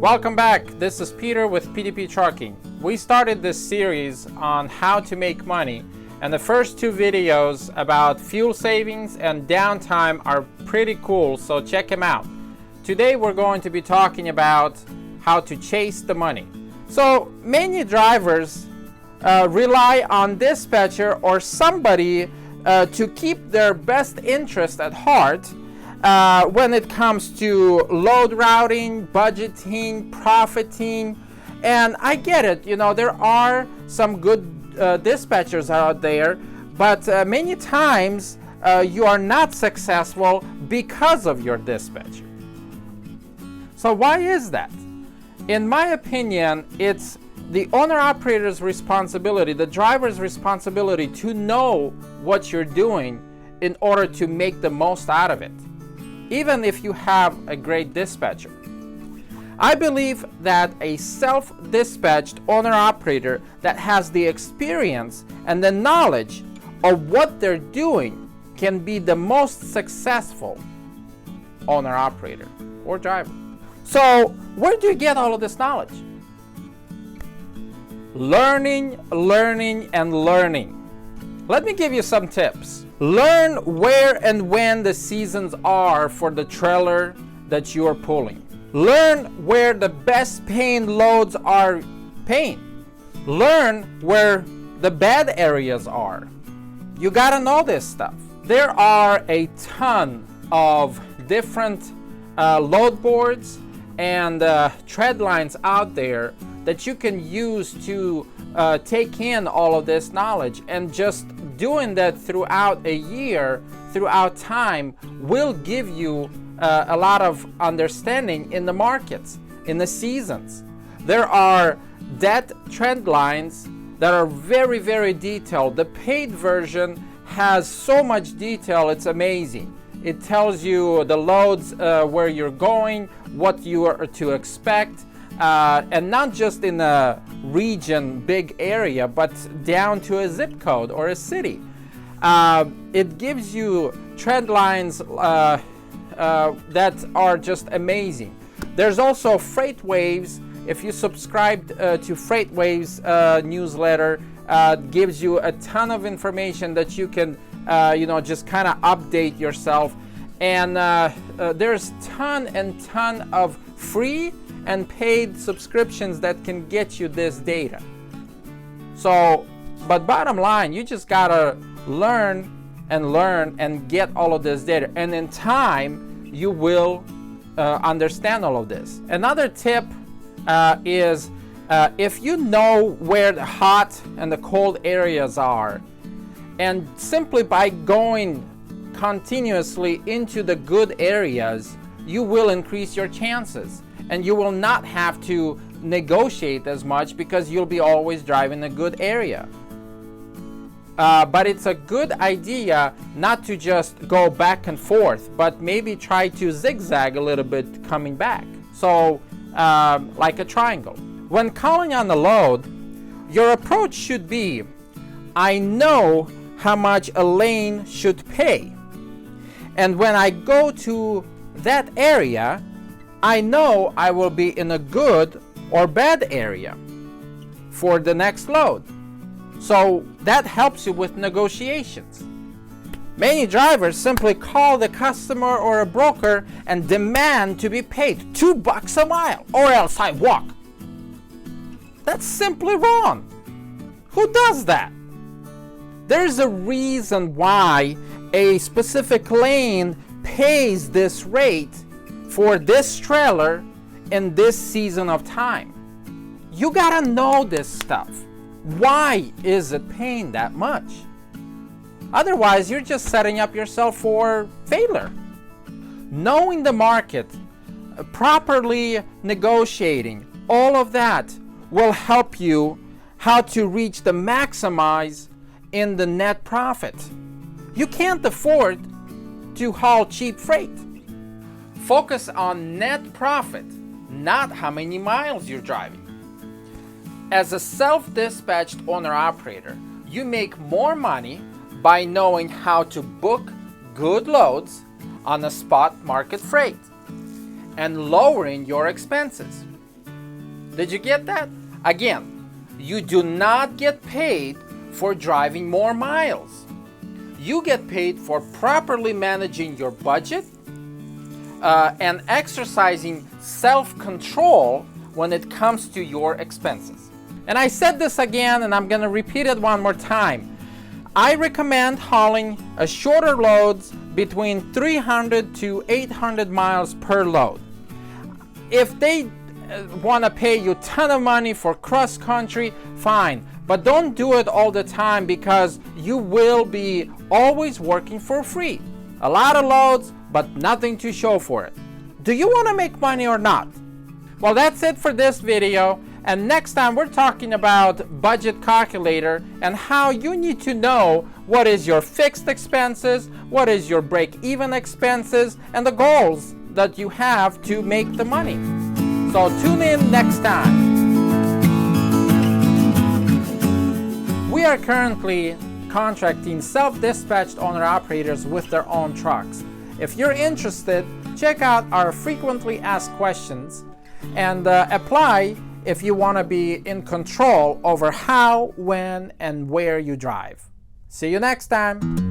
Welcome back. This is Peter with PDP Trucking. We started this series on how to make money, and the first two videos about fuel savings and downtime are pretty cool, so check them out. Today we're going to be talking about how to chase the money. So many drivers rely on dispatcher or somebody to keep their best interest at heart when it comes to load routing, budgeting, profiting. And I get it, there are some good dispatchers out there, but many times you are not successful because of your dispatcher. So why is that? In my opinion, it's the owner-operator's responsibility, the driver's responsibility to know what you're doing in order to make the most out of it, even if you have a great dispatcher. I believe that a self-dispatched owner-operator that has the experience and the knowledge of what they're doing can be the most successful owner-operator or driver. So where do you get all of this knowledge? Learning, and learning. Let me give you some tips. Learn where and when the seasons are for the trailer that you are pulling. Learn where the best paying loads are paying. Learn where the bad areas are. You gotta know this stuff. There are a ton of different load boards and tread lines out there that you can use to take in all of this knowledge, and just doing that throughout a year, throughout time, will give you a lot of understanding in the markets, in the seasons. There are dead trend lines that are very, very detailed. The paid version has so much detail, it's amazing. It tells you the loads, where you're going, what you are to expect, and not just in a region, big area, but down to a zip code or a city. It gives you trend lines that are just amazing. There's also FreightWaves. If you subscribe to FreightWaves newsletter, gives you a ton of information that you can just kind of update yourself. And there's ton of free and paid subscriptions that can get you this data. So, but bottom line, you just gotta learn and get all of this data, and in time you will understand all of this. Another tip is if you know where the hot and the cold areas are, and simply by going continuously into the good areas, you will increase your chances, and you will not have to negotiate as much because you'll be always driving a good area. But it's a good idea not to just go back and forth, but maybe try to zigzag a little bit coming back. So like a triangle. When calling on the load, your approach should be, I know how much a lane should pay. And when I go to that area, I know I will be in a good or bad area for the next load. So that helps you with negotiations. Many drivers simply call the customer or a broker and demand to be paid $2 a mile, or else I walk. That's simply wrong. Who does that? There's a reason why a specific lane pays this rate for this trailer in this season of time. You gotta know this stuff. Why is it paying that much? Otherwise, you're just setting up yourself for failure. Knowing the market, properly negotiating, all of that will help you how to reach the maximize in the net profit. You can't afford to haul cheap freight. Focus on net profit, not how many miles you're driving. As a self-dispatched owner-operator, you make more money by knowing how to book good loads on a spot market freight and lowering your expenses. Did you get that? Again, you do not get paid for driving more miles. You get paid for properly managing your budget and exercising self-control when it comes to your expenses. And I said this again, and I'm going to repeat it one more time. I recommend hauling shorter loads between 300 to 800 miles per load. If they want to pay you a ton of money for cross country, fine, but don't do it all the time, because you will be always working for free. A lot of loads, but nothing to show for it. Do you want to make money or not? Well, that's it for this video, and next time we're talking about budget calculator and how you need to know what is your fixed expenses, what is your break-even expenses, and the goals that you have to make the money. So tune in next time. We are currently contracting self-dispatched owner-operators with their own trucks. If you're interested, check out our frequently asked questions and apply if you want to be in control over how, when, and where you drive. See you next time.